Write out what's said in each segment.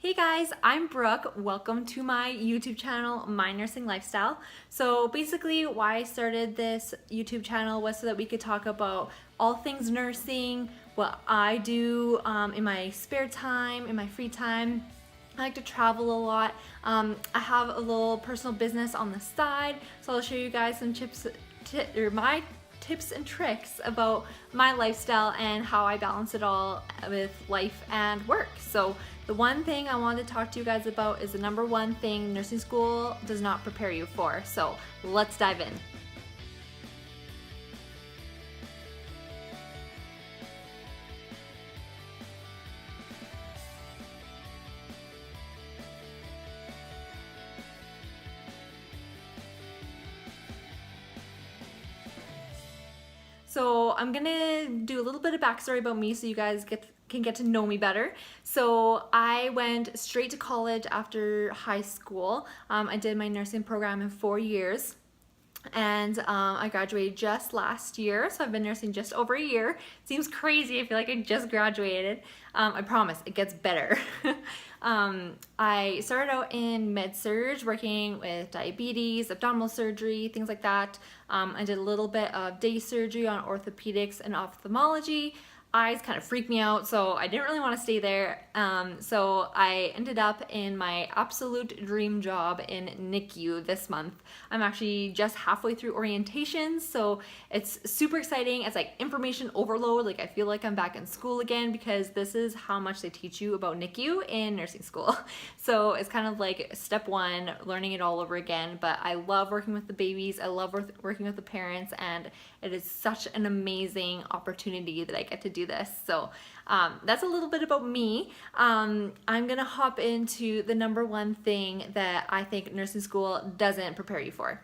Hey guys, I'm Brooke. Welcome to my YouTube channel, My Nursing Lifestyle. So basically why I started this YouTube channel was so that we could talk about all things nursing, what I do in my spare time, in my free time. I like to travel a lot. I have a little personal business on the side, so I'll show you guys some my tips and tricks about my lifestyle and how I balance it all with life and work. So the one thing I wanted to talk to you guys about is the number one thing nursing school does not prepare you for. So let's dive in. So I'm gonna do a little bit of backstory about me so you guys can get to know me better. So I went straight to college after high school. I did my nursing program in 4 years. And I graduated just last year, so I've been nursing just over a year. Seems crazy, I feel like I just graduated. I promise, it gets better. I started out in med-surg, working with diabetes, abdominal surgery, things like that. I did a little bit of day surgery on orthopedics and ophthalmology. Eyes kind of freaked me out, so I didn't really want to stay there. So I ended up in my absolute dream job in NICU this month. I'm actually just halfway through orientation, so it's super exciting. It's like information overload. Like I feel like I'm back in school again because this is how much they teach you about NICU in nursing school. So it's kind of like step one, learning it all over again. But I love working with the babies. I love working with the parents, and it is such an amazing opportunity that I get to do this. So that's a little bit about me. I'm gonna hop into the number one thing that I think nursing school doesn't prepare you for.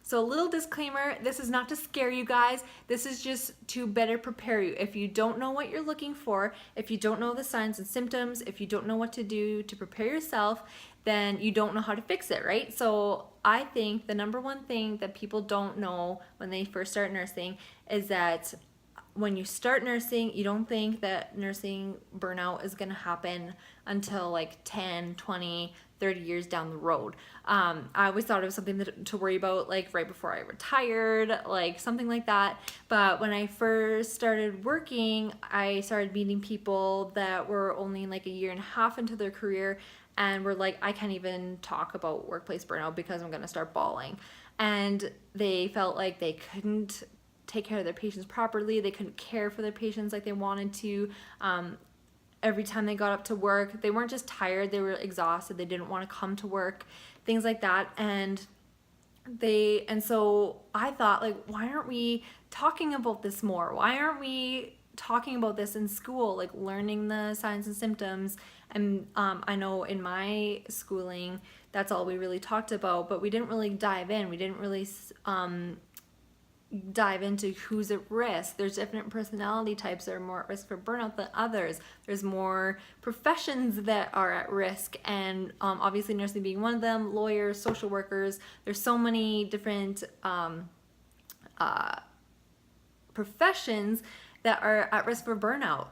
So a little disclaimer, this is not to scare you guys, this is just to better prepare you. If you don't know what you're looking for, if you don't know the signs and symptoms, if you don't know what to do to prepare yourself, then you don't know how to fix it, right? So I think the number one thing that people don't know when they first start nursing is that when you start nursing, you don't think that nursing burnout is going to happen until like 10, 20, 30 years down the road. I always thought it was something to worry about like right before I retired, like something like that. But when I first started working, I started meeting people that were only like a year and a half into their career and were like, I can't even talk about workplace burnout because I'm going to start bawling. And they felt like they couldn't take care of their patients properly. They couldn't care for their patients like they wanted to. Every time they got up to work, they weren't just tired, they were exhausted, they didn't want to come to work, things like that. And so I thought, like, why aren't we talking about this more? Why aren't we talking about this in school, like learning the signs and symptoms? And I know in my schooling, that's all we really talked about, but we didn't really dive in. We didn't really dive into who's at risk. There's different personality types that are more at risk for burnout than others. There's more professions that are at risk, and obviously nursing being one of them, lawyers, social workers. There's so many different professions that are at risk for burnout.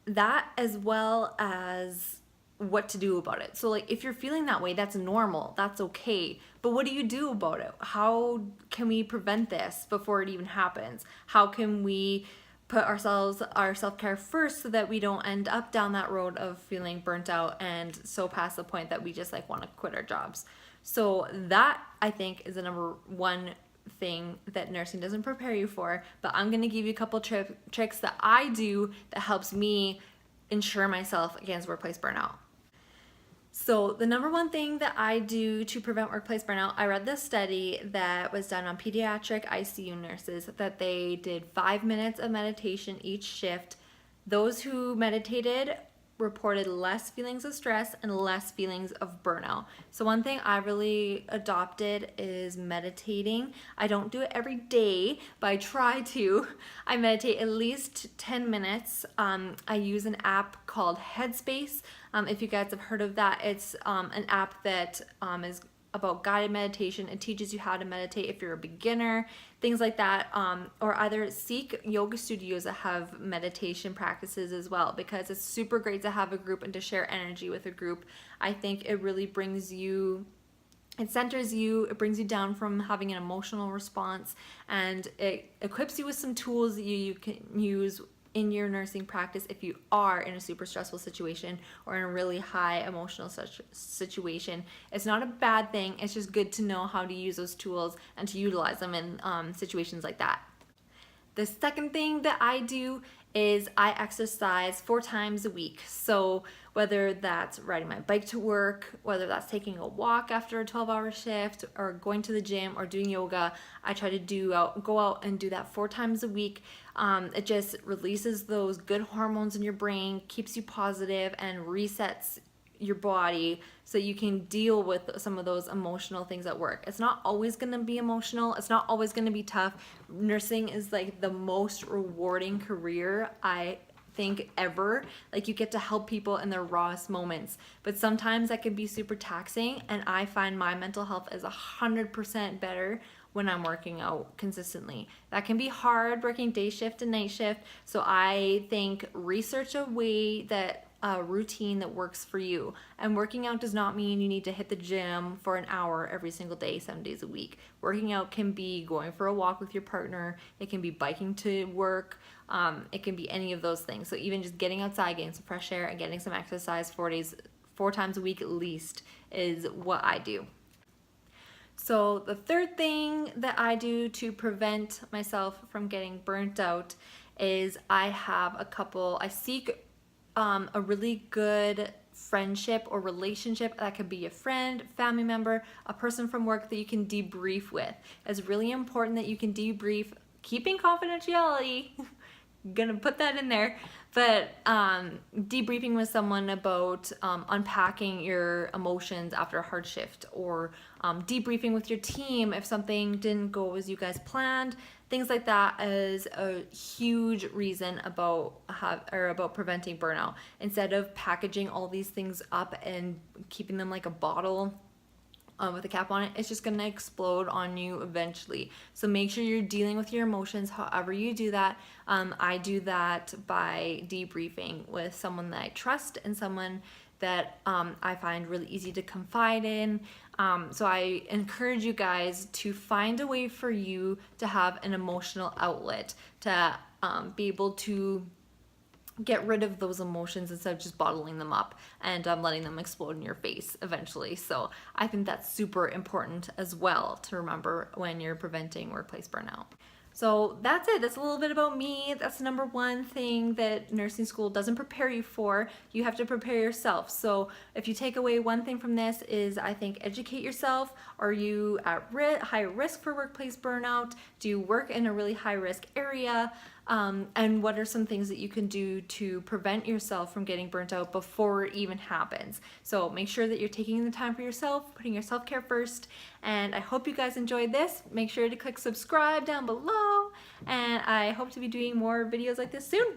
That as well as what to do about it. So like if you're feeling that way, that's normal, that's okay. But what do you do about it? How can we prevent this before it even happens? How can we put our self-care first so that we don't end up down that road of feeling burnt out and so past the point that we just like want to quit our jobs? So that I think is the number one thing that nursing doesn't prepare you for. But I'm going to give you a couple tricks that I do that helps me ensure myself against workplace burnout. So the number one thing that I do to prevent workplace burnout, I read this study that was done on pediatric ICU nurses that they did 5 minutes of meditation each shift. Those who meditated reported less feelings of stress and less feelings of burnout. So one thing I really adopted is meditating. I don't do it every day, but I try to. I meditate at least 10 minutes. I use an app called Headspace. If you guys have heard of that, it's an app that is about guided meditation. It teaches you how to meditate if you're a beginner, things like that. Or either seek yoga studios that have meditation practices as well, because it's super great to have a group and to share energy with a group. I think it really brings you, it centers you, it brings you down from having an emotional response, and it equips you with some tools that you can use in your nursing practice if you are in a super stressful situation or in a really high emotional situation. It's not a bad thing, it's just good to know how to use those tools and to utilize them in situations like that. The second thing that I do is I exercise 4 times a week. So whether that's riding my bike to work, whether that's taking a walk after a 12-hour shift, or going to the gym or doing yoga, I try to go out and do that 4 times a week. It just releases those good hormones in your brain, keeps you positive, and resets your body so you can deal with some of those emotional things at work. It's not always going to be emotional. It's not always going to be tough. Nursing is like the most rewarding career I think ever. Like, you get to help people in their rawest moments, but sometimes that can be super taxing, and I find my mental health is 100% better when I'm working out consistently. That can be hard working day shift and night shift, so I think research a way that routine that works for you. And working out does not mean you need to hit the gym for an hour every single day, 7 days a week. Working out can be going for a walk with your partner, it can be biking to work, it can be any of those things. So even just getting outside, getting some fresh air, and getting some exercise 4 times a week at least is what I do. So the third thing that I do to prevent myself from getting burnt out is I seek a really good friendship or relationship. That could be a friend, family member, a person from work that you can debrief with. It's really important that you can debrief, keeping confidentiality. Gonna put that in there, but debriefing with someone about unpacking your emotions after a hard shift, or debriefing with your team if something didn't go as you guys planned. Things like that is a huge reason about preventing burnout. Instead of packaging all these things up and keeping them like a bottle with a cap on it, it's just gonna explode on you eventually. So make sure you're dealing with your emotions however you do that. I do that by debriefing with someone that I trust and someone that I find really easy to confide in. So I encourage you guys to find a way for you to have an emotional outlet, to be able to get rid of those emotions instead of just bottling them up and letting them explode in your face eventually. So I think that's super important as well to remember when you're preventing workplace burnout. So that's it. That's a little bit about me. That's the number one thing that nursing school doesn't prepare you for. You have to prepare yourself. So if you take away one thing from this is, I think, educate yourself. Are you at high risk for workplace burnout? Do you work in a really high risk area? And what are some things that you can do to prevent yourself from getting burnt out before it even happens? So make sure that you're taking the time for yourself, putting your self-care first, and I hope you guys enjoyed this. Make sure to click subscribe down below, and I hope to be doing more videos like this soon.